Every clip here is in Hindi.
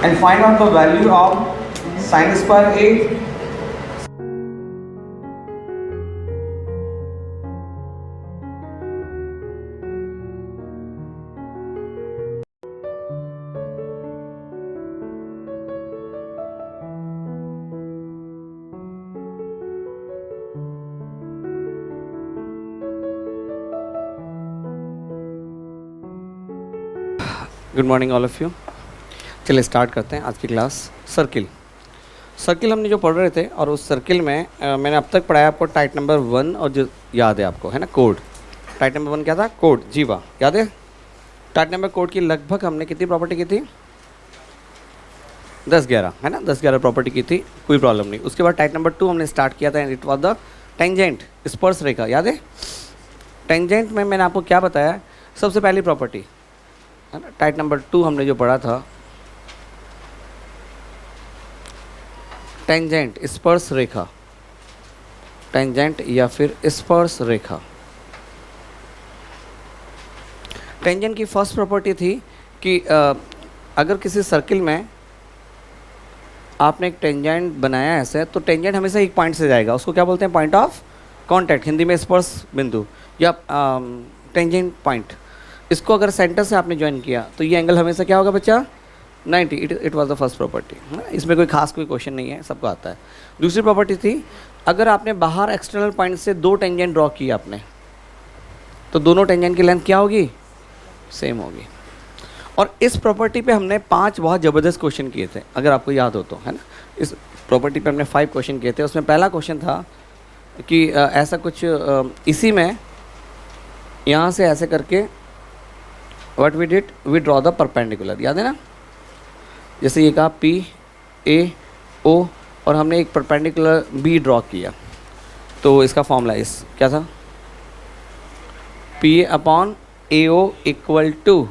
and find out the value of sin square A. Good morning all of you. चलिए स्टार्ट करते हैं आज की क्लास। सर्किल हमने जो पढ़ रहे थे, और उस सर्किल में मैंने अब तक पढ़ाया आपको टाइप नंबर 1, और जो याद है आपको, है ना, कोड। टाइप नंबर 1 क्या था? कोड, जीवा, याद है? टाइप नंबर कोड की लगभग हमने कितनी प्रॉपर्टी की थी? 10-11, है ना, 10-11 प्रॉपर्टी की थी, कोई प्रॉब्लम नहीं। उसके बाद टाइप नंबर 2 हमने स्टार्ट किया था, and it was the tangent, स्पर्श रेखा, याद है? टेंजेंट में मैंने आपको क्या बताया? सबसे पहली प्रॉपर्टी, है ना, टाइप नंबर 2 हमने जो पढ़ा था, टेंजेंट, स्पर्श रेखा, टेंजेंट या फिर स्पर्श रेखा। टेंजेंट की फर्स्ट प्रॉपर्टी थी कि अगर किसी सर्किल में आपने एक टेंजेंट बनाया ऐसे, तो टेंजेंट हमेशा एक पॉइंट से जाएगा, उसको क्या बोलते हैं? पॉइंट ऑफ कांटेक्ट, हिंदी में स्पर्श बिंदु या टेंजेंट पॉइंट। इसको अगर सेंटर से आपने ज्वाइन किया तो ये एंगल हमेशा क्या होगा बच्चा? 90। It was the first property, इसमें कोई खास कोई क्वेश्चन नहीं है, सबको आता है। दूसरी प्रॉपर्टी थी, अगर आपने बाहर एक्सटर्नल पॉइंट से 2 टेंजेंट ड्रॉ किए आपने, तो दोनों टेंजेंट की लेंथ क्या होगी? सेम होगी। और इस प्रॉपर्टी पे हमने 5 बहुत ज़बरदस्त क्वेश्चन किए थे, अगर आपको याद हो तो, है ना। इस प्रॉपर्टी पे हमने 5 क्वेश्चन किए थे। उसमें पहला क्वेश्चन था कि ऐसा कुछ इसी में यहाँ से ऐसे करके what we did, we draw the perpendicular, याद है ना। जैसे ये कहा पी ए ओ, और हमने एक परपेंडिकुलर बी ड्रॉ किया, तो इसका फॉर्मूला इस क्या था? P A upon A O equal to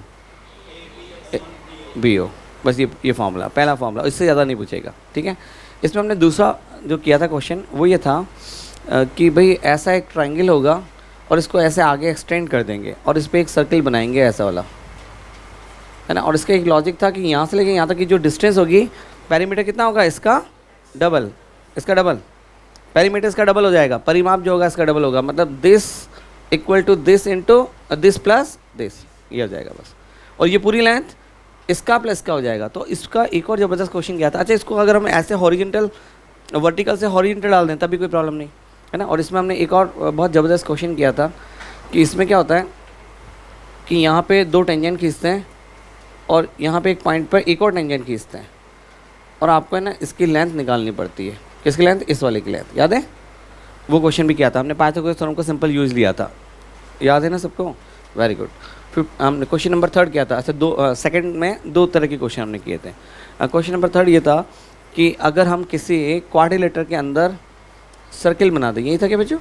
B O. बस ये फॉर्मूला, पहला फॉर्मूला, इससे ज़्यादा नहीं पूछेगा, ठीक है। इसमें हमने दूसरा जो किया था क्वेश्चन, वो ये था कि भाई ऐसा एक ट्रायंगल होगा और इसको ऐसे आगे एक्सटेंड कर देंगे और इस पर एक सर्किल बनाएंगे ऐसा वाला, है ना। और इसका एक लॉजिक था कि यहाँ से लेके यहाँ तक की जो डिस्टेंस होगी, पेरीमीटर कितना होगा? इसका डबल, इसका डबल, पेरीमीटर इसका डबल हो जाएगा, परिमाप जो होगा इसका डबल होगा, मतलब this equal to this into this plus this, ये हो जाएगा बस। और ये पूरी लेंथ इसका प्लस का हो जाएगा। तो इसका एक और ज़बरदस्त क्वेश्चन किया था। अच्छा, इसको अगर हम ऐसे हॉरिजेंटल, वर्टिकल से हॉरिजेंटल डाल दें तभी कोई प्रॉब्लम नहीं, है ना। और इसमें हमने एक और बहुत ज़बरदस्त क्वेश्चन किया था कि इसमें क्या होता है कि यहाँ पे 2 टेंजेंट खींचते हैं और यहाँ पे एक पॉइंट पर एक और टेंजेंट खींचते हैं, और आपको है ना इसकी लेंथ निकालनी पड़ती है। किसकी लेंथ? इस वाले की लेंथ, याद है? वो क्वेश्चन भी किया था हमने, पाइथागोरस थ्योरम को सिंपल यूज़ लिया था, याद है ना सबको? Very good. फिर हमने क्वेश्चन नंबर 3 किया था। अच्छा, सेकंड में 2 तरह के क्वेश्चन हमने किए थे। क्वेश्चन नंबर 3 ये था कि अगर हम किसी क्वाड्रिलेटर के अंदर सर्किल बना दें, यही था क्या बच्चों?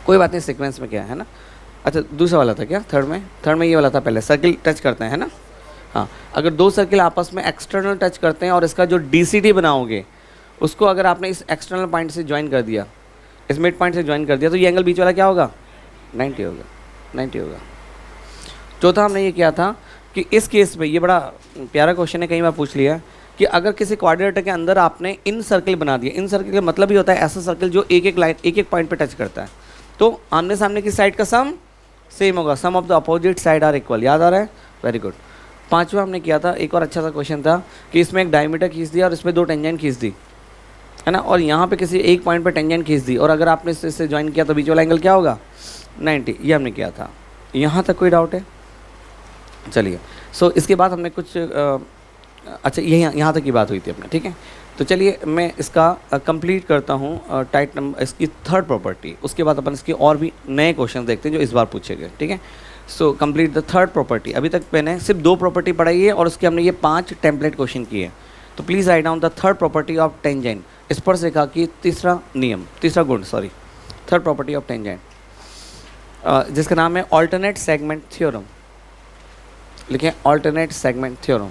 कोई बात नहीं, सीक्वेंस में क्या है ना। अच्छा, दूसरा वाला था क्या? थर्ड में ये वाला था, पहले सर्किल टच करते हैं, है ना। हाँ, अगर 2 सर्किल आपस में एक्सटर्नल टच करते हैं और इसका जो DCD बनाओगे, उसको अगर आपने इस एक्सटर्नल पॉइंट से ज्वाइन कर दिया, इस मिड पॉइंट से ज्वाइन कर दिया, तो ये एंगल बीच वाला क्या होगा? 90 होगा, 90 होगा। चौथा हमने ये किया था कि इस केस में, ये बड़ा प्यारा क्वेश्चन है, कई बार पूछ लिया, कि अगर किसी क्वाड्रिलेटर के अंदर आपने इन सर्किल बना दिया, इन सर्किल का मतलब ही होता है ऐसा सर्किल जो एक एक पॉइंट पे टच करता है, तो आमने सामने की साइड का सम सेम होगा, sum of the opposite side are equal, याद आ रहा है? Very good. 5वां हमने किया था, एक और अच्छा सा क्वेश्चन था कि इसमें एक डायमीटर खींच दिया और इस पर 2 टेंजेंट खींच दी, है ना, और यहाँ पे किसी एक पॉइंट पे टेंजेंट खींच दी, और अगर आपने इससे ज्वाइन किया तो बीच वाला एंगल क्या होगा? 90। ये हमने किया था। यहाँ तक कोई डाउट है? चलिए, सो इसके बाद हमने कुछ अच्छा, यहाँ तक की बात हुई थी अपने, ठीक है। तो चलिए मैं इसका कंप्लीट करता हूँ टाइप नंबर, इसकी 3rd प्रॉपर्टी। उसके बाद अपन इसके और भी नए क्वेश्चन देखते हैं जो इस बार पूछे गए, ठीक है। So complete the 3rd property. अभी तक मैंने सिर्फ 2 प्रॉपर्टी पढ़ाई है और उसके हमने ये 5 टेम्पलेट क्वेश्चन किए। तो please write down the 3rd property of tangent, स्पर्श रेखा की तीसरा नियम, तीसरा गुण, sorry, 3rd property of tangent, जिसका नाम है ऑल्टरनेट सेगमेंट थ्योरम। लिखें, alternate segment theorem,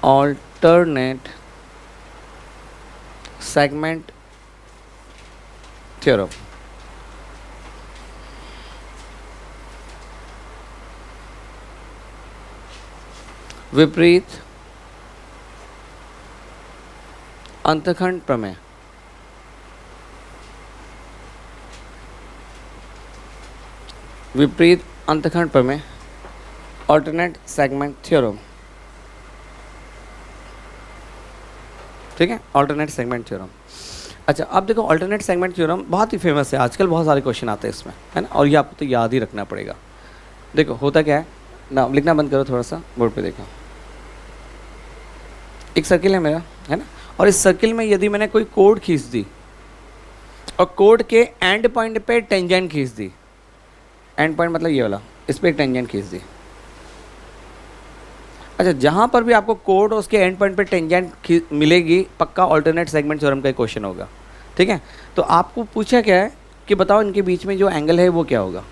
alternate segment theorem। विपरीत अंतखंड प्रमेय। विपरीत अंतखंड प्रमेय, ऑल्टरनेट सेगमेंट थ्योरम। ठीक है, ऑल्टरनेट सेगमेंट थ्योरम। अच्छा, अब देखो ऑल्टरनेट सेगमेंट थ्योरम बहुत ही फेमस है, आजकल बहुत सारे क्वेश्चन आते हैं इसमें, है ना, और ये आपको तो याद ही रखना पड़ेगा। देखो होता क्या है ना, लिखना बंद करो थोड़ा सा, बोर्ड पे देखो। एक सर्किल है मेरा, है ना, और इस सर्किल में यदि मैंने कोई कोड खींच दी और कोड के एंड पॉइंट पे टेंजेंट खींच दी, एंड पॉइंट मतलब ये वाला, इस पर एक टेंजेंट खींच दी। अच्छा, जहाँ पर भी आपको कोड और उसके एंड पॉइंट पे टेंजेंट मिलेगी, पक्का ऑल्टरनेट सेगमेंट थ्योरम का क्वेश्चन होगा। ठीक है, तो आपको पूछा क्या है कि बताओ इनके बीच में जो एंगल है वो क्या होगा,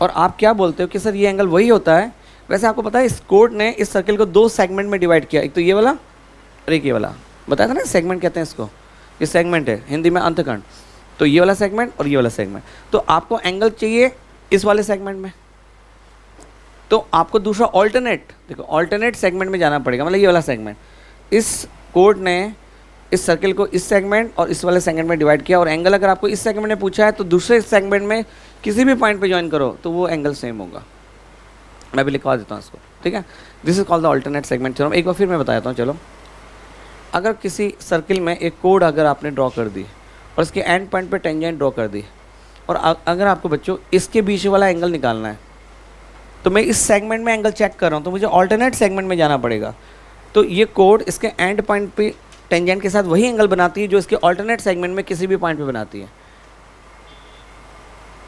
और आप क्या बोलते हो कि सर ये एंगल वही होता है। वैसे आपको पता है इस कोड ने इस सर्किल को दो सेगमेंट में डिवाइड किया, एक तो ये वाला और एक ये वाला। बताया था ना, सेगमेंट कहते हैं इसको, ये सेगमेंट है हिंदी में अंतखंड। तो ये वाला सेगमेंट और ये वाला सेगमेंट, तो आपको एंगल चाहिए इस वाले सेगमेंट में, तो आपको दूसरा ऑल्टरनेट, देखो ऑल्टरनेट सेगमेंट में जाना पड़ेगा, मतलब ये वाला सेगमेंट। इस कोड ने इस सर्किल को इस सेगमेंट और इस वाले सेगमेंट में डिवाइड किया, और एंगल अगर आपको इस सेगमेंट में पूछा है तो दूसरे सेगमेंट में किसी भी पॉइंट पे ज्वाइन करो तो वो एंगल सेम होगा। मैं भी लिखवा देता हूँ इसको, ठीक है। This is called the alternate segment theorem. एक बार फिर मैं बता देता हूँ, चलो। अगर किसी सर्किल में एक कोड अगर आपने ड्रॉ कर दी और इसके एंड पॉइंट पे टेंजेंट ड्रॉ कर दी, और अगर आपको बच्चों इसके बीच वाला एंगल निकालना है, तो मैं इस सेगमेंट में एंगल चेक कर रहा हूँ तो मुझे ऑल्टरनेट सेगमेंट में जाना पड़ेगा। तो ये कोड इसके एंड पॉइंट पे टेंजेंट के साथ वही एंगल बनाती है जो इसके ऑल्टरनेट सेगमेंट में किसी भी पॉइंट पे बनाती है।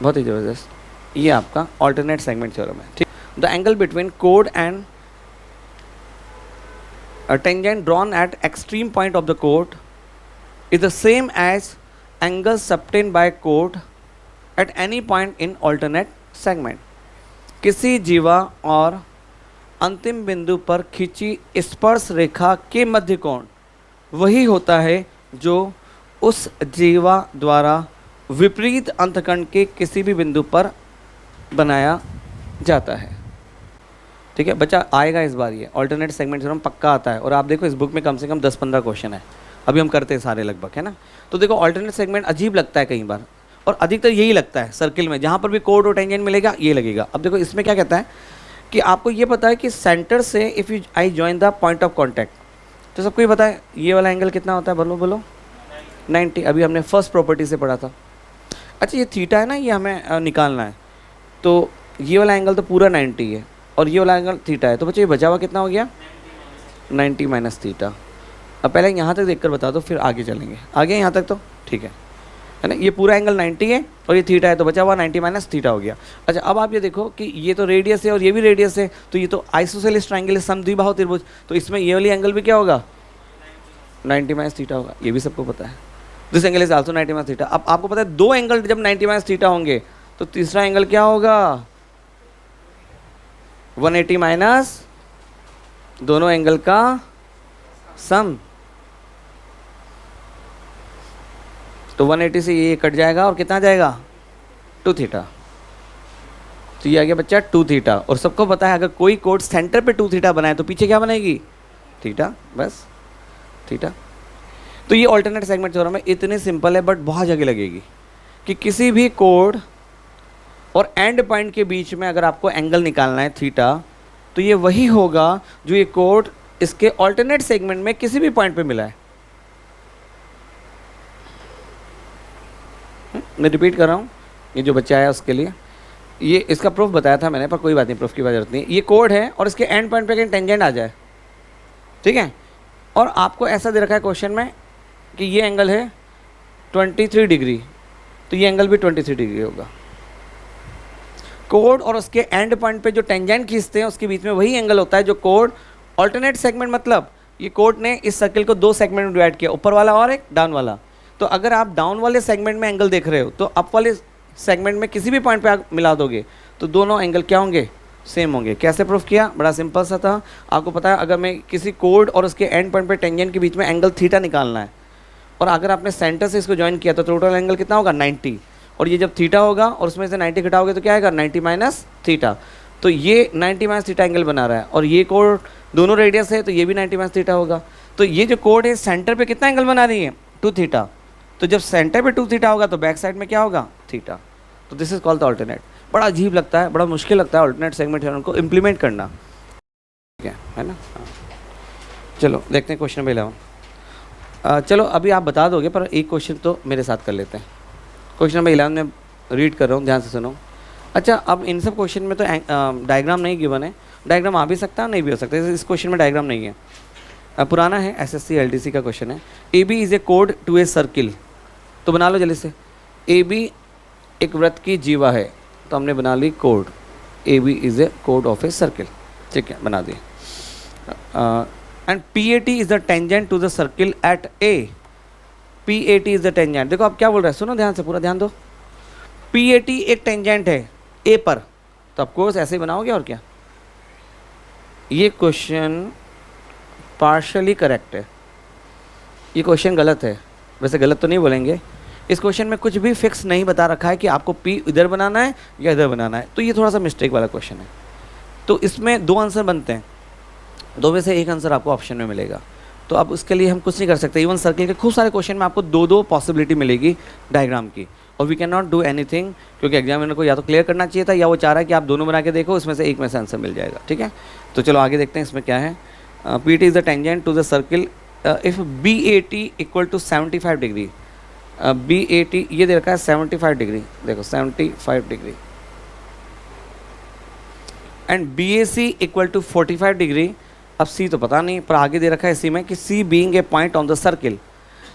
बहुत ही ज़बरदस्त, ये आपका ऑल्टरनेट सेगमेंट थ्योरम है, ठीक। The angle between code and a tangent drawn at extreme point of the chord is the same as angle subtended by chord at any point in alternate segment। किसी जीवा और अंतिम बिंदु पर खींची स्पर्श रेखा के मध्य कोण वही होता है जो उस जीवा द्वारा विपरीत अंतखंड के किसी भी बिंदु पर बनाया जाता है। ठीक है बच्चा, आएगा इस बार ये ऑल्टरनेट सेगमेंट थ्योरम पक्का आता है, और आप देखो इस बुक में कम से कम 10-15 क्वेश्चन है, अभी हम करते हैं सारे लगभग, है ना। तो देखो ऑल्टरनेट सेगमेंट अजीब लगता है कई बार, और अधिकतर यही लगता है सर्किल में, जहाँ पर भी कोड और टेंजेंट मिलेगा ये लगेगा। अब देखो इसमें क्या कहता है कि आपको ये पता है कि सेंटर से if you I join the point of contact, तो सबको ये पता है ये वाला एंगल कितना होता है, बोलो बोलो 90। अभी हमने फर्स्ट प्रॉपर्टी से पढ़ा था। अच्छा, ये थीटा है ना, ये हमें निकालना है, तो ये वाला एंगल तो पूरा 90 है और ये वाला एंगल थीटा है, तो बच्चे ये बचा हुआ कितना हो गया 90 माइनस थीटा। अब पहले यहाँ तक देखकर बता दो फिर आगे चलेंगे, आगे यहाँ तक तो ठीक है ना। ये पूरा एंगल 90 है और ये थीटा है, तो बचा हुआ 90 माइनस थीटा हो गया। अच्छा, अब आप ये देखो कि ये तो रेडियस है और ये भी रेडियस है, तो ये तो आइसोसेलेस ट्रायंगल है, समद्विबाहु त्रिभुज, तो इसमें ये वाली एंगल भी क्या होगा 90 माइनस थीटा होगा, ये भी सबको पता है। This angle is also 90 minus theta. अब आपको पता है दो एंगल जब 90 माइनस थीटा होंगे तो तीसरा एंगल क्या होगा 180 माइनस दोनों एंगल का सम, तो 180 से ये कट जाएगा और कितना जाएगा 2 थीटा। तो ये आ गया बच्चा 2 थीटा, और सबको पता है अगर कोई कोड सेंटर पे 2 थीटा बनाए तो पीछे क्या बनेगी थीटा, बस थीटा। तो ये ऑल्टरनेट सेगमेंट थ्योरम है, इतने सिंपल है बट बहुत जगह लगेगी कि किसी भी कोड और एंड पॉइंट के बीच में अगर आपको एंगल निकालना है थीटा, तो ये वही होगा जो ये कोड इसके ऑल्टरनेट सेगमेंट में किसी भी पॉइंट पे मिला है। मैं रिपीट कर रहा हूँ, ये जो बच्चा आया उसके लिए, ये इसका प्रूफ बताया था मैंने, पर कोई बात नहीं, प्रूफ की बात जरूरत नहीं। ये कोड है और इसके एंड पॉइंट पे कहीं टेंजेंट आ जाए, ठीक है, और आपको ऐसा दे रखा है क्वेश्चन में कि ये एंगल है 23 डिग्री, तो ये एंगल भी 23 डिग्री होगा। कोड और उसके एंड पॉइंट पे जो टेंजेंट खींचते हैं उसके बीच में वही एंगल होता है जो कोड ऑल्टरनेट सेगमेंट, मतलब ये कोड ने इस सर्किल को 2 सेगमेंट में डिवाइड किया, ऊपर वाला और एक डाउन वाला। तो अगर आप डाउन वाले सेगमेंट में एंगल देख रहे हो तो अप वाले सेगमेंट में किसी भी पॉइंट पे आप मिला दोगे तो दोनों एंगल क्या होंगे सेम होंगे। कैसे प्रूफ किया, बड़ा सिंपल सा था। आपको पता है अगर मैं किसी कोड और उसके एंड पॉइंट पे टेंजेंट के बीच में एंगल थीटा निकालना है, और अगर आपने सेंटर से इसको ज्वाइन किया तो टोटल एंगल कितना होगा 90, और ये जब थीटा होगा और उसमें से 90 घटाओगे तो क्या आएगा 90 माइनस थीटा। तो ये 90 माइनस थीटा एंगल बना रहा है, और ये कोड दोनों रेडियस है तो ये भी 90 माइनस थीटा होगा। तो ये जो कोड है सेंटर पे कितना एंगल बना रही है, 2 थीटा। तो जब सेंटर पे 2 थीटा होगा तो बैक साइड में क्या होगा, थीटा। तो this is called the alternate. बड़ा अजीब लगता है, बड़ा मुश्किल लगता है ऑल्टरनेट सेगमेंट थ्योरम को इम्प्लीमेंट करना, ठीक है ना। हाँ। चलो देखते हैं क्वेश्चन नंबर 11। चलो अभी आप बता दोगे, पर एक क्वेश्चन तो मेरे साथ कर लेते हैं। क्वेश्चन नंबर 11 में रीड कर रहा हूँ, ध्यान से सुनो। अच्छा, अब इन सब क्वेश्चन में तो डायग्राम नहीं गिवन है, डायग्राम आ भी सकता है नहीं भी हो सकता है, इस क्वेश्चन में डायग्राम नहीं है। पुराना है, एसएससी एलडीसी का क्वेश्चन है। ए बी इज़ ए कोड टू ए सर्किल, तो बना लो जल्दी से। ए बी एक वृत्त की जीवा है, तो हमने बना ली code, A B is a code of a circle, ठीक है, बना दिए। And P A T is the tangent to the circle eight A, P A T is the tangent. देखो अब क्या बोल रहा है, सुनो ध्यान से, पूरा ध्यान दो। पी ए टी एक टेंजेंट है ए पर, तो ऑफकोर्स ऐसे ही बनाओगे, और क्या। ये क्वेश्चन पार्शली करेक्ट है, ये क्वेश्चन गलत है, वैसे गलत तो नहीं बोलेंगे। इस क्वेश्चन में कुछ भी फिक्स नहीं बता रखा है कि आपको पी इधर बनाना है या इधर बनाना है, तो ये थोड़ा सा मिस्टेक वाला क्वेश्चन है। तो इसमें 2 आंसर बनते हैं, 2 में से एक आंसर आपको ऑप्शन में मिलेगा। तो अब उसके लिए हम कुछ नहीं कर सकते। इवन सर्किल के खूब सारे क्वेश्चन में आपको 2-2 पॉसिबिलिटी मिलेगी डायग्राम की, और we can not do anything, क्योंकि एग्जामिनर को या तो क्लियर करना चाहिए था, या वो चाह रहा है कि आप दोनों बना के देखो, उसमें से एक में से आंसर मिल जाएगा, ठीक है। तो चलो आगे देखते हैं इसमें क्या है। P T is the tangent to the circle if B A T equal to 75 degree. B A T ये दे रखा है 75 डिग्री, देखो 75 degree, and B A C equal to 45 degree. अब सी तो पता नहीं, पर आगे दे रखा है इसी में कि C being a point on the circle.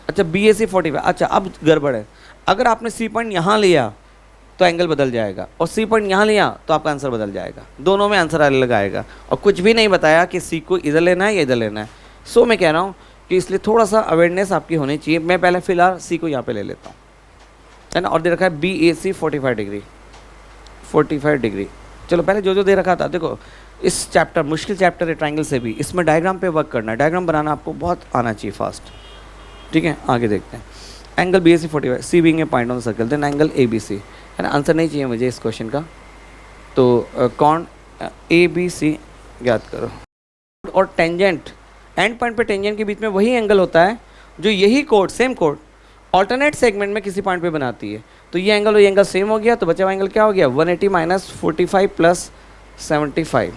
अच्छा, बी ए सी 45, अच्छा अब गड़बड़ है। अगर आपने सी पॉइंट यहाँ लिया तो एंगल बदल जाएगा, और सी पॉइंट यहाँ लिया तो आपका आंसर बदल जाएगा, दोनों में आंसर अलग आएगा। और कुछ भी नहीं बताया कि सी को इधर लेना है या इधर लेना है। सो मैं कह रहा हूँ कि इसलिए थोड़ा सा अवेयरनेस आपकी होनी चाहिए। मैं पहले फ़िलहाल सी को यहाँ पे ले लेता हूँ, है ना। और दे रखा है B A C 45 degree, 45 degree. चलो पहले जो जो दे रखा था, देखो इस चैप्टर, मुश्किल चैप्टर है ट्रायंगल से भी, इसमें डायग्राम पे वर्क करना है, डायग्राम बनाना आपको बहुत आना चाहिए फास्ट, ठीक है। आगे देखते हैं। Angle B A C 45, C being a point on the circle, then angle A B C, है ना। आंसर नहीं चाहिए मुझे इस क्वेश्चन का, तो कौन ए बी सी ज्ञात करो। और टेंजेंट, एंड पॉइंट पे टेंजेंट के बीच में वही एंगल होता है जो यही code, same code alternate segment में किसी पॉइंट पे बनाती है। तो ये एंगल और ये एंगल सेम हो गया, तो बचा हुआ एंगल क्या हो गया, 180 माइनस 45 प्लस 75,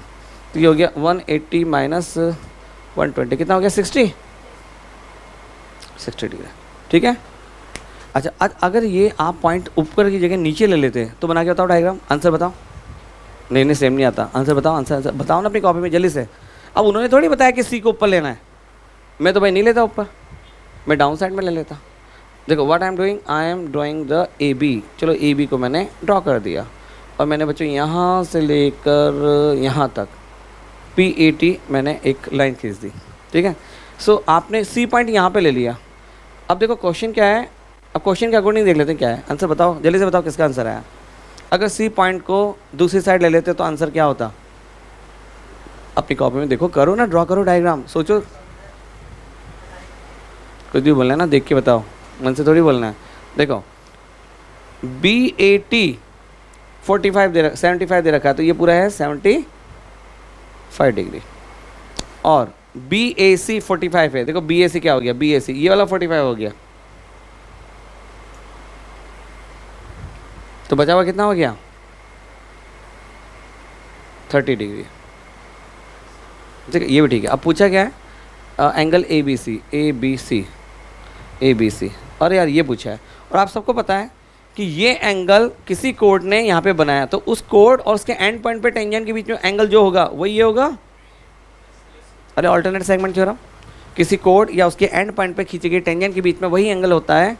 तो ये हो गया 180 माइनस 120, कितना हो गया 60 डिग्री, ठीक है। अच्छा, अगर ये आप पॉइंट ऊपर की जगह नीचे ले लेते तो बना के बताओ डायग्राम, आंसर बताओ। नहीं सेम नहीं आता, आंसर बताओ, आंसर बताओ ना अपनी कॉपी में जल्दी से। अब उन्होंने थोड़ी बताया कि सी को ऊपर लेना है, मैं तो भाई नहीं लेता ऊपर, मैं डाउन साइड में ले लेता। देखो what I am doing, I am drawing the A B. चलो ए बी को मैंने ड्रॉ कर दिया, और मैंने बच्चों यहाँ से लेकर यहाँ तक पी ए टी मैंने एक लाइन खींच दी, ठीक है। सो आपने सी पॉइंट यहाँ पे ले लिया। अब देखो क्वेश्चन क्या है, अब क्वेश्चन के अकॉर्डिंग देख लेते हैं क्या है आंसर, बताओ जल्दी से बताओ किसका आंसर आया। अगर सी पॉइंट को दूसरी साइड ले लेते तो आंसर क्या होता, अपनी कॉपी में देखो, करो ना, ड्रॉ करो डायग्राम, सोचो, कुछ भी बोलना है ना, देख के बताओ, मन से थोड़ी बोलना है। देखो बी ए टी 75 दे रखा है, तो ये पूरा है 75 डिग्री, और बी ए सी 45 है। देखो बी ए सी क्या हो गया, बी ए सी ये वाला 45 हो गया, तो बचा हुआ कितना हो गया 30 डिग्री, ठीक है, ये भी ठीक है। अब पूछा क्या है, angle A B C, A B C, A B C. अरे यार ये पूछा है, और आप सबको पता है कि ये एंगल किसी कोड ने यहाँ पे बनाया, तो उस कोड और उसके एंड पॉइंट पे टेंजेंट के बीच में एंगल जो होगा वही ये होगा। अरे ऑल्टरनेट सेगमेंट थ्योरम, किसी कोड या उसके एंड पॉइंट पे खींची गई टेंजेंट के बीच में वही एंगल होता है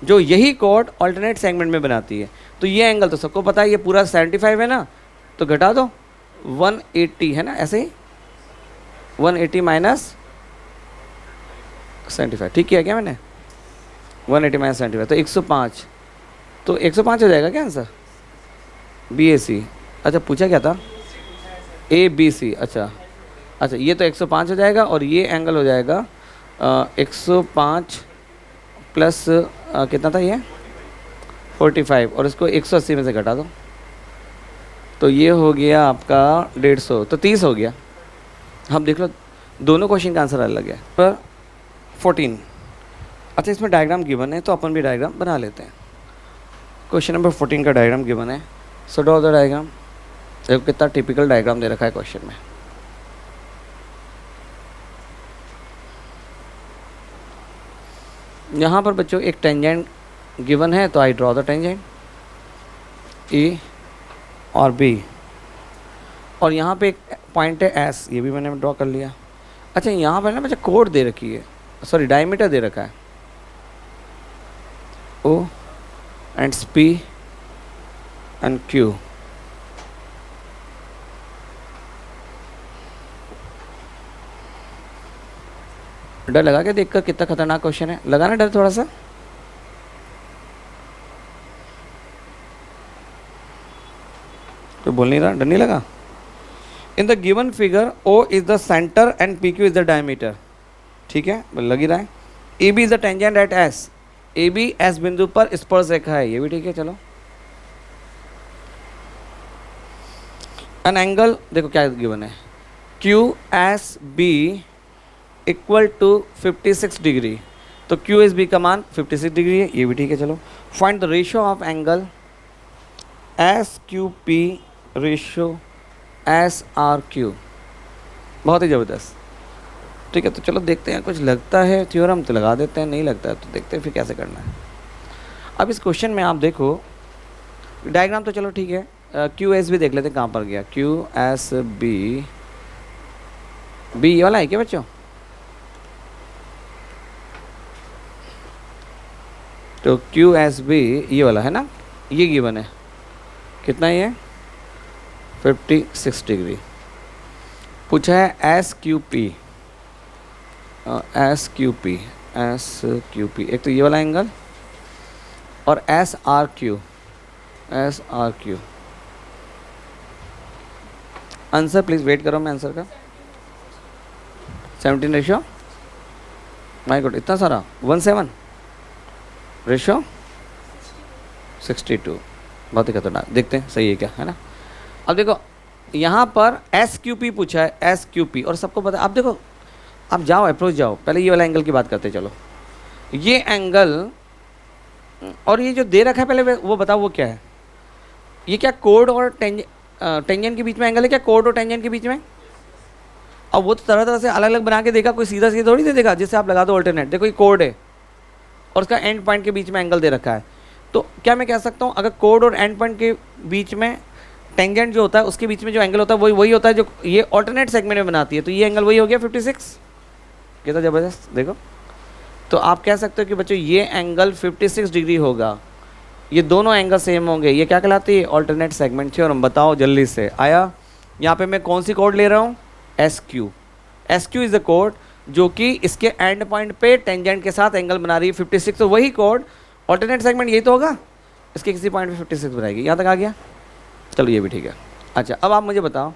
जो यही कोड ऑल्टरनेट सेगमेंट में बनाती है। तो ये एंगल तो सबको पता है, ये पूरा 75 है ना, तो घटा दो 180, है ना, ऐसे ही 180 माइनस 75, ठीक किया क्या मैंने, 180 माइनस 75, तो 105, तो 105 हो जाएगा क्या आंसर, बी ए सी। अच्छा पूछा क्या था, ए बी सी, अच्छा ये तो 105 हो जाएगा, और ये एंगल हो जाएगा 105 प्लस कितना था ये 45, और इसको 180 में से घटा दो, तो ये हो गया आपका 150, तो 30 हो गया। हम देख लो दोनों क्वेश्चन का आंसर अलग है। पर 14, अच्छा इसमें डायग्राम गिवन है तो अपन भी डायग्राम बना लेते हैं। क्वेश्चन नंबर 14 का डायग्राम गिवन है, सो ड्रॉ द डायग्राम। देखो कितना टिपिकल डायग्राम दे रखा है क्वेश्चन में। यहाँ पर बच्चों एक टेंजेंट गिवन है, तो आई ड्रॉ द टेंजेंट ए और बी, और यहाँ पे एक पॉइंट है एस, ये भी मैंने ड्रॉ कर लिया। अच्छा यहाँ पर ना बच्चा कोड दे रखी है, सॉरी डायमीटर दे रखा है, O and P and Q. डर लगा के देखकर कितना खतरनाक क्वेश्चन है, लगा ना डर थोड़ा सा? तो बोल नहीं रहा, डर नहीं लगा? In the given figure O is the centre and P Q is the diameter, ठीक है, लग ही रहा है। A B is the tangent at S, A B S बिंदु पर स्पर्श रेखा है, ये भी ठीक है। चलो एन एंगल देखो क्या गिवन है, Q S B equal to 56 degree, तो क्यू एस बी का मान 56 डिग्री है, ये भी ठीक है। चलो find the ratio of angle S Q P ratio S R Q, बहुत ही ज़बरदस्त, ठीक है। तो चलो देखते हैं, कुछ लगता है थ्योरम तो लगा देते हैं, नहीं लगता है तो देखते हैं फिर कैसे करना है। अब इस क्वेश्चन में आप देखो डायग्राम तो चलो ठीक है, क्यू एस भी देख लेते हैं कहाँ पर गया, क्यू एस बी, बी ये वाला है क्या बच्चों? तो क्यू एस बी ये वाला है ना, ये गिवन है, कितना ये 56 डिग्री। पूछा है S Q P, S Q P, S Q P, एक तो ये वाला एंगल और S R Q, S R Q. Answer please wait करो, मैं आंसर का 17 रेशियो, माय गॉड इतना सारा, 17 रेशियो 62, बहुत ही खतरनाक। देखते हैं सही है क्या, है ना। अब देखो यहाँ पर एस क्यू पी पूछा है, एस क्यू पी, और सबको पता है। अब देखो आप जाओ अप्रोच जाओ, पहले ये वाला एंगल की बात करते हैं। चलो ये एंगल और ये जो दे रखा है पहले वो बताओ वो क्या है, ये क्या कोड और टेंजेंट के बीच में एंगल है क्या, कोड और टेंजेंट के बीच में? अब वो तो तरह तरह से अलग अलग बना के देखा, कोई सीधा सीधा थोड़ी दे देगा, जिससे आप लगा दो ऑल्टरनेट। देखो ये कोड है और उसका एंड पॉइंट के बीच में एंगल दे रखा है, तो क्या मैं कह सकता हूँ अगर कोड और एंड पॉइंट के बीच में टेंजेंट जो होता है उसके बीच में जो एंगल होता है वही होता है जो ये ऑल्टरनेट सेगमेंट में बनाती है, तो ये एंगल वही हो गया 56। कितना ज़बरदस्त देखो। तो आप कह सकते हो कि बच्चों ये एंगल 56 डिग्री होगा, ये दोनों एंगल सेम होंगे, ये क्या कहलाती है, ऑल्टरनेट सेगमेंट थ्योरम। बताओ जल्दी से आया। यहाँ पे मैं कौन सी कोड ले रहा हूँ, S Q. S Q is the code जो कि इसके एंड पॉइंट पे टेंजेंट के साथ एंगल बना रही है 56, तो वही कोड ऑल्टरनेट सेगमेंट यही तो होगा, इसके किसी पॉइंट पे 56 बनाएगी। यहाँ तक आ गया, चलो ये भी ठीक है। अच्छा अब आप मुझे बताओ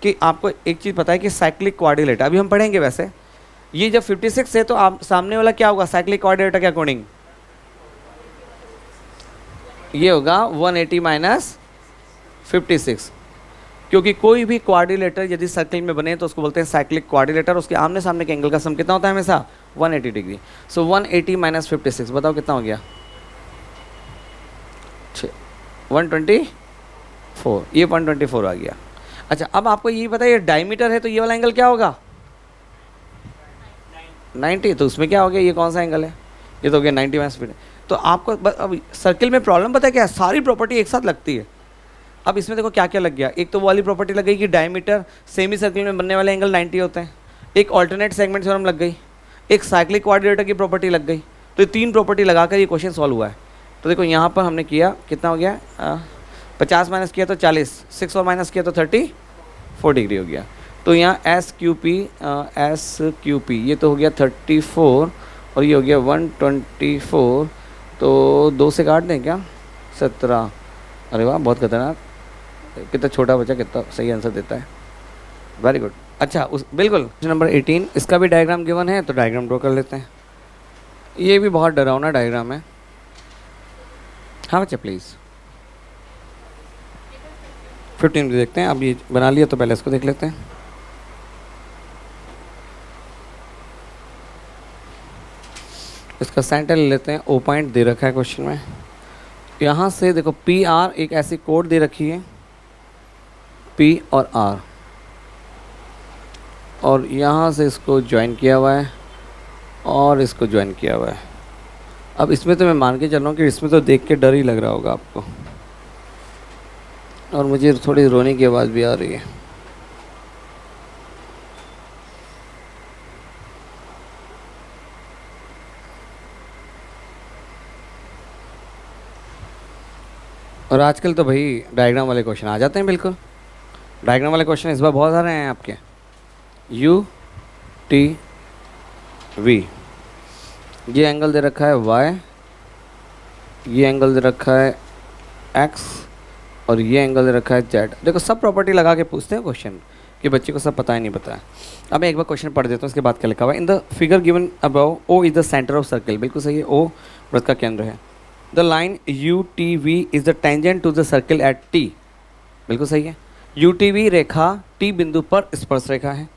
कि आपको एक चीज़ पता है कि साइक्लिक क्वाड्रिलेटर, अभी हम पढ़ेंगे वैसे, ये जब 56 है तो आप सामने वाला क्या होगा साइक्लिक क्वाड्रिलेटर के अकॉर्डिंग, ये होगा 180 माइनस 56, क्योंकि कोई भी क्वाड्रिलेटर यदि सर्कल में बने तो उसको बोलते हैं साइक्लिक क्वाड्रिलेटर। उसके आमने सामने के एंगल का सम कितना होता है हमेशा 180 डिग्री। सो 180 माइनस 56 बताओ कितना हो गया, 124, ये 124 आ गया। अच्छा अब आपको ये पता है ये डायमीटर है तो ये वाला एंगल क्या होगा 90, तो उसमें क्या हो गया, ये कौन सा एंगल है, ये तो हो गया 90 माइनस 56। तो आपको अब सर्किल में प्रॉब्लम पता है क्या है, सारी प्रॉपर्टी एक साथ लगती है। अब इसमें देखो क्या क्या लग गया, एक तो वो वाली प्रॉपर्टी लग गई कि डायमीटर सेमी सर्किल में बनने वाले एंगल 90 होते हैं, एक ऑल्टरनेट सेगमेंट थ्योरम लग गई, एक साइक्लिक क्वाड्रिलेटर की प्रॉपर्टी लग गई। तो ये तीन प्रॉपर्टी लगाकर ये क्वेश्चन सॉल्व हुआ है। तो देखो यहाँ पर हमने किया कितना हो गया 50 माइनस किया तो 40, 6 और माइनस किया तो 34 डिग्री हो गया। तो यहाँ एस क्यू पी ये तो हो गया 34 और ये हो गया 124, तो 2 से काट दें क्या 17। अरे वाह बहुत खतरनाक, कितना छोटा बच्चा कितना सही आंसर देता है, वेरी गुड। अच्छा बिल्कुल क्वेश्चन नंबर 18, इसका भी डायग्राम गिवन है तो डायग्राम ड्रॉ कर लेते हैं। ये भी बहुत डरावना डायग्राम है। हाँ बच्चा प्लीज़ 15 भी देखते हैं। अब ये बना लिया तो पहले इसको देख लेते हैं। इसका सेंटर ले लेते हैं। ओ पॉइंट दे रखा है क्वेश्चन में। यहाँ से देखो पी आर एक ऐसी कोड दे रखी है, पी और आर, और यहाँ से इसको ज्वाइन किया हुआ है और इसको ज्वाइन किया हुआ है। अब इसमें तो मैं मान के चल रहा हूँ कि इसमें तो देख के डर ही लग रहा होगा आपको, और मुझे थोड़ी रोने की आवाज़ भी आ रही है। और आजकल तो भाई डायग्राम वाले क्वेश्चन आ जाते हैं। बिल्कुल डायग्राम वाले क्वेश्चन इस बार बहुत सारे हैं आपके। यू टी वी, ये एंगल दे रखा है वाई, ये एंगल दे रखा है एक्स, और ये एंगल दे रखा है जेड। देखो सब प्रॉपर्टी लगा के पूछते हैं क्वेश्चन कि बच्चे को सब पता ही नहीं पता है। अब मैं एक बार क्वेश्चन पढ़ देता हूँ, उसके बाद क्या लिखा हुआ है। In the figure given above O is the centre of circle. बिल्कुल सही है, ओ वृत्त का केंद्र है। The line U T V is the tangent to the circle at T. बिल्कुल सही है। यू टी वी रेखा टी बिंदु पर स्पर्श रेखा है।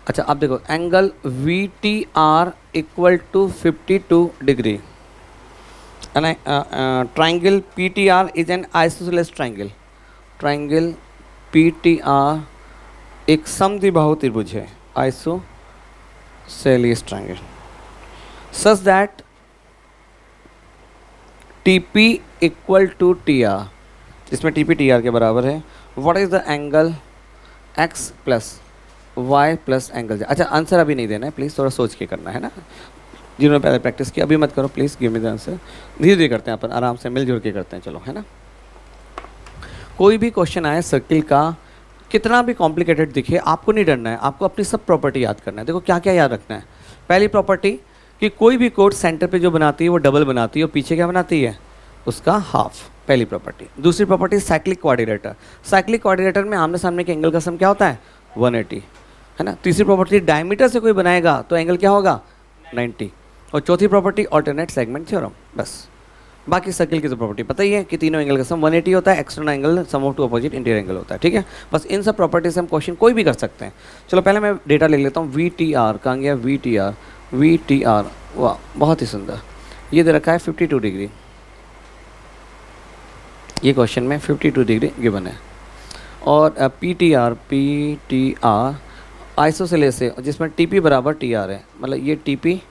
अच्छा अब देखो angle V T R equal to 52 degree. Triangle P T R is an isosceles triangle. Triangle P T R एक समद्विबाहु त्रिभुज है, isosceles triangle, such that T P equal to T R, जिसमें टी पी टी आर के बराबर है। What is the angle X plus Y plus angle. अच्छा आंसर अभी नहीं देना है प्लीज़, थोड़ा सोच के करना है ना। जिन्होंने पहले प्रैक्टिस की अभी मत करो please, give me the answer. धीरे धीरे करते हैं अपन, आराम से मिलजुल के करते हैं, चलो है ना। कोई भी क्वेश्चन आए सर्किल का, कितना भी कॉम्प्लिकेटेड दिखे, आपको नहीं डरना है, आपको अपनी सब प्रॉपर्टी याद करना है। देखो क्या क्या याद रखना है। पहली प्रॉपर्टी कि कोई भी कोड सेंटर पे जो बनाती है वो डबल बनाती है, और पीछे क्या बनाती है उसका हाफ, पहली प्रॉपर्टी। दूसरी property cyclic coordinator. Cyclic coordinator में आमने सामने के एंगल का सम क्या होता है 180, है ना। तीसरी प्रॉपर्टी डायमीटर से कोई बनाएगा तो एंगल क्या होगा 90। और चौथी प्रॉपर्टी ऑल्टरनेट सेगमेंट थ्योरम। बस बाकी सर्किल की तो प्रॉपर्टी पता ही है कि तीनों एंगल का सम 180 होता है, external angle sum of two opposite interior angle होता है, ठीक है। बस इन सब प्रॉपर्टी से हम क्वेश्चन कोई भी कर सकते हैं। चलो पहले मैं डेटा लिख लेता हूँ। वी टी आर कहाँ गया, we T are, we T are, वाह बहुत ही सुंदर। ये दे रखा है 52 डिग्री, ये क्वेश्चन में 52 डिग्री गिवन है। और पी टी आर आइसोसेलेस है, जिसमें टी पी बराबर टी आर है, मतलब ये टी पी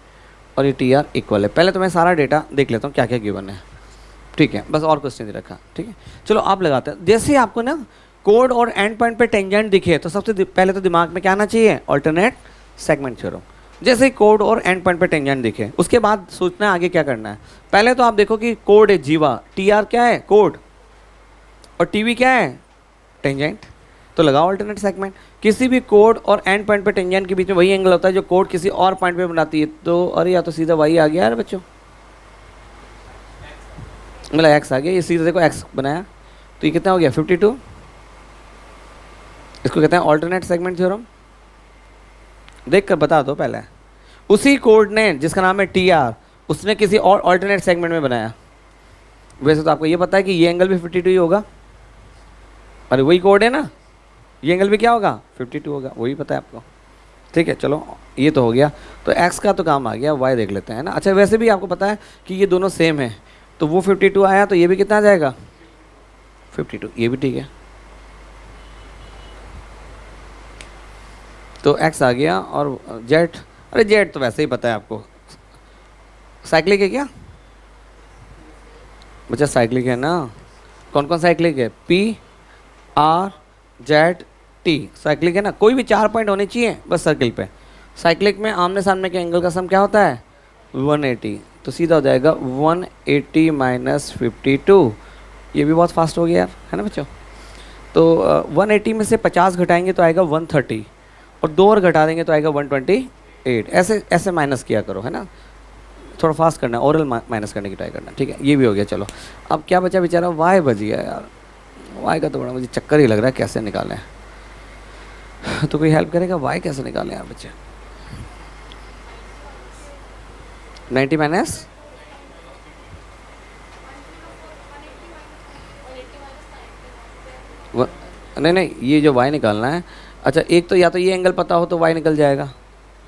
और ये टी आर इक्वल है। पहले तो मैं सारा डेटा देख लेता हूँ क्या क्या गिवन है, ठीक है। बस और क्वेश्चन दे रखा, ठीक है। चलो आप लगाते हैं। जैसे ही आपको ना कोड और एंड पॉइंट पे टेंजेंट दिखे तो सबसे पहले तो दिमाग में क्या आना चाहिए, ऑल्टरनेट सेगमेंट थ्योरम। जैसे ही कोड और एंड पॉइंट पे टेंजेंट दिखे उसके बाद सोचना है आगे क्या करना है। पहले तो आप देखो कि कोड है जीवा, टी आर क्या है कोड, और टी वी क्या है टेंजेंट, तो लगाओ अल्टरनेट सेगमेंट। किसी भी कोड और एंड पॉइंट पे टेंजेंट के बीच में वही एंगल होता है जो कोड किसी और पॉइंट पे बनाती है। तो अरे या तो सीधा वाई आ गया यार बच्चों, मतलब एक्स आ गया। ये सीधा देखो एक्स बनाया तो ये कितना हो गया 52। इसको कहते हैं अल्टरनेट सेगमेंट थ्योरम। देख कर बता दो पहले। उसी कोड ने जिसका नाम है टी आर, उसने किसी और अल्टरनेट सेगमेंट में बनाया। वैसे तो आपको ये पता है कि ये एंगल भी 52 ही होगा, अरे वही कोड है ना, ये एंगल भी क्या होगा 52 होगा, वही पता है आपको, ठीक है। चलो ये तो हो गया, तो x का तो काम आ गया, y देख लेते हैं ना। अच्छा वैसे भी आपको पता है कि ये दोनों सेम है, तो वो 52 आया तो ये भी कितना आ जाएगा 52, ये भी ठीक है। तो x आ गया, और z, अरे z तो वैसे ही पता है आपको, साइक्लिक है क्या बच्चा, साइक्लिक है ना। कौन कौन साइक्लिक है, P R Z T, cyclic है ना। कोई भी 4 पॉइंट होने चाहिए बस सर्किल पे। साइक्लिक में आमने सामने के एंगल का सम क्या होता है 180, तो सीधा हो जाएगा 180 माइनस 52। ये भी बहुत फास्ट हो गया यार, है ना बच्चों। तो 180 में से 50 घटाएंगे तो आएगा 130, और 2 और घटा देंगे तो आएगा 128। ऐसे ऐसे माइनस किया करो, है ना। थोड़ा फास्ट करना है, ओरल माइनस करने की ट्राई करना, ठीक है। ये भी हो गया। चलो अब क्या बचा बेचारा, वाई बच गया यार। वाई का तो बड़ा मुझे चक्कर ही लग रहा है, कैसे निकालें। तो कोई हेल्प करेगा, वाई कैसे निकालें यार बच्चे। 90 माइनस, नहीं नहीं, ये जो y निकालना है, अच्छा एक तो या तो ये एंगल पता हो तो y निकल जाएगा,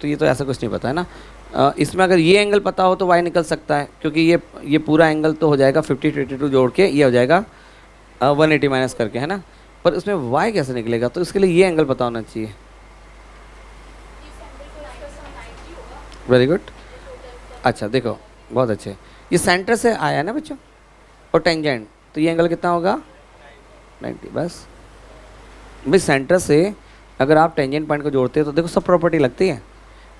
तो ये तो ऐसा कुछ नहीं पता है ना। इसमें अगर ये एंगल पता हो तो y निकल सकता है, क्योंकि ये पूरा एंगल तो हो जाएगा 50 22 जोड़ के, ये हो जाएगा 180 माइनस करके, है ना। पर उसमें y कैसे निकलेगा, तो इसके लिए ये एंगल पता होना चाहिए। Very good. अच्छा देखो, बहुत अच्छे, ये सेंटर से आया ना बच्चों, और टेंजेंट, तो ये एंगल कितना होगा 90। बस भाई सेंटर से अगर आप टेंजेंट पॉइंट को जोड़ते हैं तो देखो सब प्रॉपर्टी लगती है।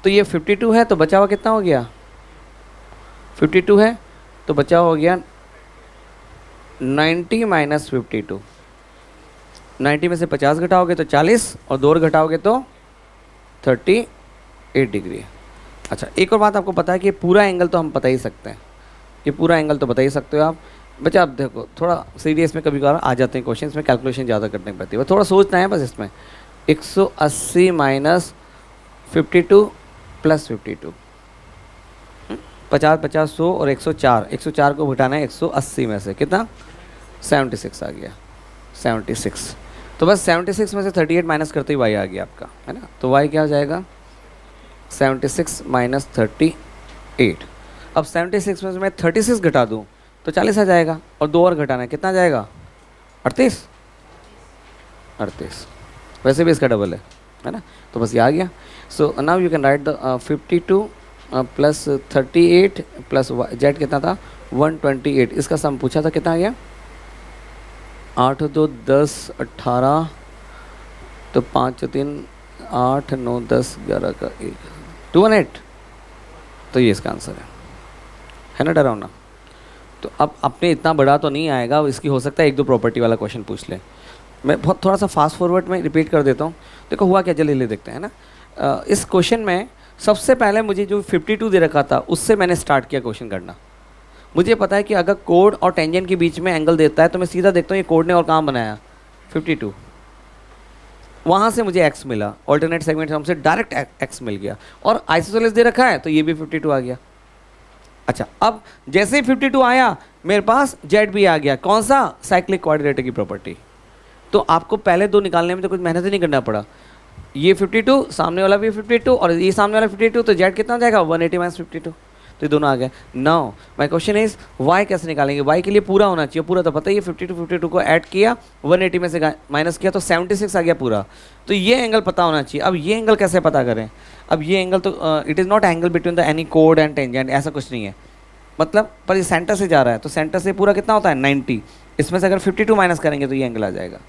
तो ये 52 है, तो बचा हुआ कितना हो गया 52 है, तो बचा हो गया 90 माइनस 52। 90 में से 50 घटाओगे तो 40, और 2 और घटाओगे तो 38 डिग्री। अच्छा एक और बात आपको पता है कि पूरा एंगल तो हम पता ही सकते हैं, ये पूरा एंगल तो बता ही सकते हो आप। बच्चा आप देखो थोड़ा सीरियस में कभी कभार आ जाते हैं क्वेश्चन में, कैलकुलेशन ज़्यादा करनी पड़ती है, थोड़ा सोचना है बस इसमें। 180 माइनस 52 प्लस 52, 50 50 100 और 104, 104 को घटाना है 180 में से, कितना 76 आ गया 76। तो बस 76 में से 38 माइनस करते ही y आ गया आपका, है ना। तो y क्या हो जाएगा 76 माइनस 38। अब 76 में से मैं 36 घटा दूँ तो 40 आ जाएगा, और 2 और घटाना है, कितना आ जाएगा 38। वैसे भी इसका डबल है ना। तो बस ये आ गया। So now you can write the 52 plus 38 plus Z कितना था 128। इसका सम पूछा था, कितना आ गया 8 2 10 18, तो 5 3 8 9 10 11 का 1 218। तो ये इसका आंसर है ना डरावना। तो अब अपने इतना बड़ा तो नहीं आएगा, इसकी हो सकता है 1 2 प्रॉपर्टी वाला क्वेश्चन पूछ ले। मैं बहुत थोड़ा सा फास्ट फॉरवर्ड में रिपीट कर देता हूँ। देखो हुआ क्या, जल्दी देखते हैं ना। इस क्वेश्चन में सबसे पहले मुझे जो 52 दे रखा था उससे मैंने स्टार्ट किया क्वेश्चन करना। मुझे पता है कि अगर कोड और टेंजेंट के बीच में एंगल देता है तो मैं सीधा देखता हूँ ये कोड ने और कहाँ बनाया 52, वहाँ से मुझे एक्स मिला, ऑल्टरनेट सेगमेंट हमसे डायरेक्ट एक्स मिल गया, और आइसोसेलेस दे रखा है तो ये भी 52 आ गया। अच्छा अब जैसे ही 52 आया मेरे पास जेड भी आ गया, कौन सा साइक्लिक क्वाड्रिलेटरल की प्रॉपर्टी। तो आपको पहले 2 निकालने में तो कुछ मेहनत ही नहीं करना पड़ा, ये 52 सामने वाला भी 52 और ये सामने वाला 52, तो जेड कितना हो जाएगा 180 माइनस 52, तो ये दोनों आ गए। Now my question is Y कैसे निकालेंगे। वाई के लिए पूरा होना चाहिए, पूरा तो पता ही है 52 को ऐड किया 180 में से माइनस किया तो 76 आ गया पूरा, तो ये एंगल पता होना चाहिए। अब ये एंगल कैसे पता करें, अब ये एंगल तो it is naught angle between the any code and tangent, ऐसा कुछ नहीं है, मतलब पर ये सेंटर से जा रहा है तो सेंटर से पूरा कितना होता है 90, इसमें से अगर 52 माइनस करेंगे तो ये एंगल आ जाएगा,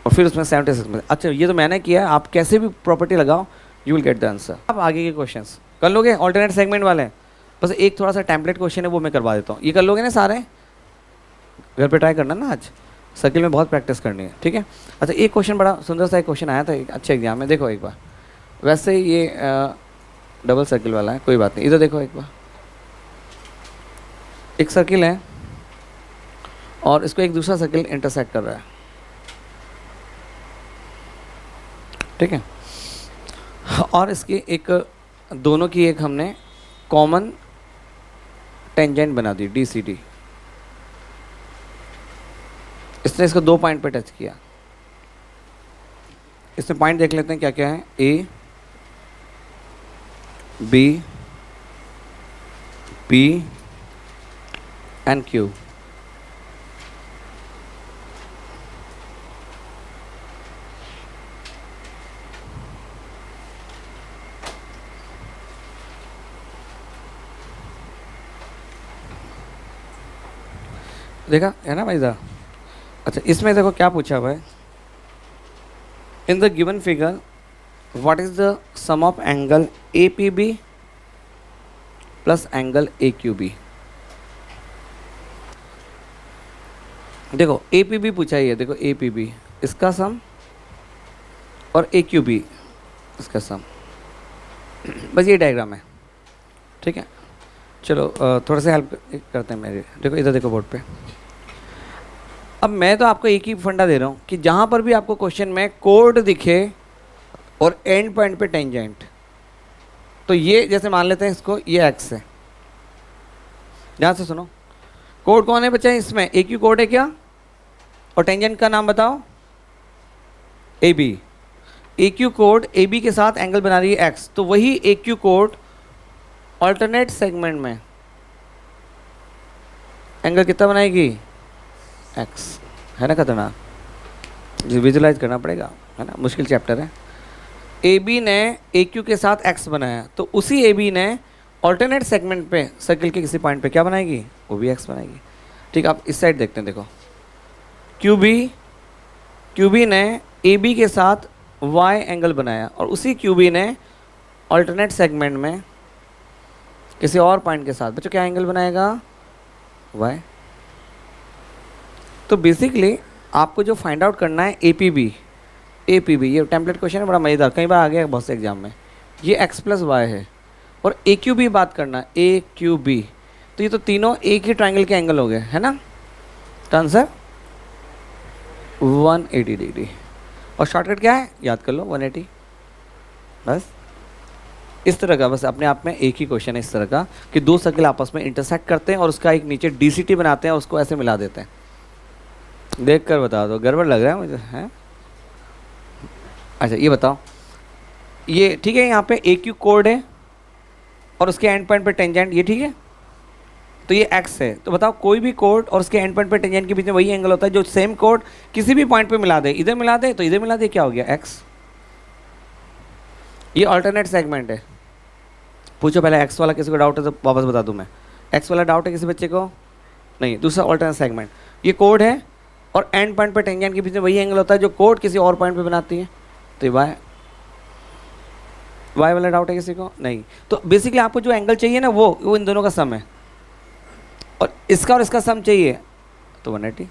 और फिर उसमें 76 में। अच्छा ये तो मैंने किया है, आप कैसे भी प्रॉपर्टी लगाओ you will get the answer. अब आगे के क्वेश्चंस कर लोगे ऑल्टरनेट सेगमेंट वाले, बस एक थोड़ा सा टेम्पलेट क्वेश्चन है वो मैं करवा देता हूँ, ये कर लोगे ना सारे, घर पे ट्राई करना ना, आज सर्किल में बहुत प्रैक्टिस करनी है, ठीक है। अच्छा एक क्वेश्चन बड़ा सुंदर सा एक क्वेश्चन आया था एक अच्छे एग्जाम में, देखो एक बार, वैसे ये डबल सर्किल वाला है, कोई बात नहीं, इधर देखो एक बार, एक सर्किल है और इसको एक दूसरा सर्किल इंटरसेक्ट कर रहा है, ठीक है, और इसकी एक दोनों की एक हमने कॉमन टेंजेंट बना दी डी सी डी। इसने इसको 2 पॉइंट पे टच किया, इसमें पॉइंट देख लेते हैं क्या क्या है, A B P and Q. देखा है ना भाई साहब। अच्छा इसमें देखो क्या पूछा हुआ है, in the given figure what is the sum of angle A P B plus angle A Q B. देखो ए पी बी पूछा ही है, देखो ए पी बी इसका सम और ए क्यू बी इसका सम, बस ये डायग्राम है, ठीक है। चलो थोड़ा सा हेल्प करते हैं मेरे, देखो इधर देखो बोर्ड पे। अब मैं तो आपको एक ही फंडा दे रहा हूँ कि जहाँ पर भी आपको क्वेश्चन में कोड दिखे और एंड पॉइंट पे टेंजेंट, तो ये जैसे मान लेते हैं इसको ये एक्स है, ध्यान से सुनो, कोड कौन है बच्चा इसमें, एक ही कोड है क्या, और टेंजेंट का नाम बताओ, ए बी। ए क्यू कोड ए बी के साथ एंगल बना रही है एक्स, तो वही ए क्यू कोड ऑल्टरनेट सेगमेंट में एंगल कितना बनाएगी, एक्स। है ना खतरनाक, विजुलाइज करना पड़ेगा, है ना, मुश्किल चैप्टर है। ए बी ने ए क्यू के साथ एक्स बनाया, तो उसी ए बी ने ऑल्टरनेट सेगमेंट पे सर्किल के किसी पॉइंट पे क्या बनाएगी, वो भी एक्स बनाएगी। ठीक, आप इस साइड देखते हैं, देखो क्यू बी ने ए बी के साथ वाई एंगल बनाया और उसी क्यू बी ने ऑल्टरनेट सेगमेंट में किसी और पॉइंट के साथ बच्चों क्या एंगल बनाएगा, वाई। तो बेसिकली आपको जो फाइंड आउट करना है ए पी बी, ये टेम्पलेट क्वेश्चन है, बड़ा मज़ेदार, कई बार आ गया बहुत से एग्जाम में। ये एक्स प्लस वाई है और ए क्यू बी बात करना है, ए क्यू बी, तो ये तो तीनों एक ही ट्राइंगल के एंगल हो गए, है ना। तो आंसर 180 डिग्री। और शॉर्टकट क्या है, याद कर लो, 180। बस इस तरह का, बस अपने आप में एक ही क्वेश्चन है इस तरह का कि दो सर्किल आपस में इंटरसेक्ट करते हैं और उसका एक नीचे डीसीटी बनाते हैं, उसको ऐसे मिला देते हैं। देख कर बता दो, गड़बड़ लग रहा है मुझे, है। अच्छा ये बताओ, ये ठीक है, यहाँ पे ए क्यू कोड है और उसके एंड पॉइंट पे टेंजेंट, ये ठीक है, तो ये एक्स है। तो बताओ कोई भी कोड और उसके एंड पॉइंट पे टेंजेंट के बीच में वही एंगल होता है जो सेम कोड किसी भी पॉइंट पे मिला दे, इधर मिला दे तो इधर मिला दे, क्या हो गया, एक्स। ये अल्टरनेट सेगमेंट है। पूछो पहले एक्स वाला किसी को डाउट है तो वापस बता दूं मैं, एक्स वाला डाउट है किसी बच्चे को, नहीं। दूसरा अल्टरनेट सेगमेंट, ये कोड है और एंड पॉइंट पे टेंजेंट के बीच में वही एंगल होता है जो कोड किसी और पॉइंट पे बनाती है, तो वाई वाला डाउट है किसी को, नहीं। तो बेसिकली आपको जो एंगल चाहिए ना वो इन दोनों का सम है, और इसका सम चाहिए तो 180।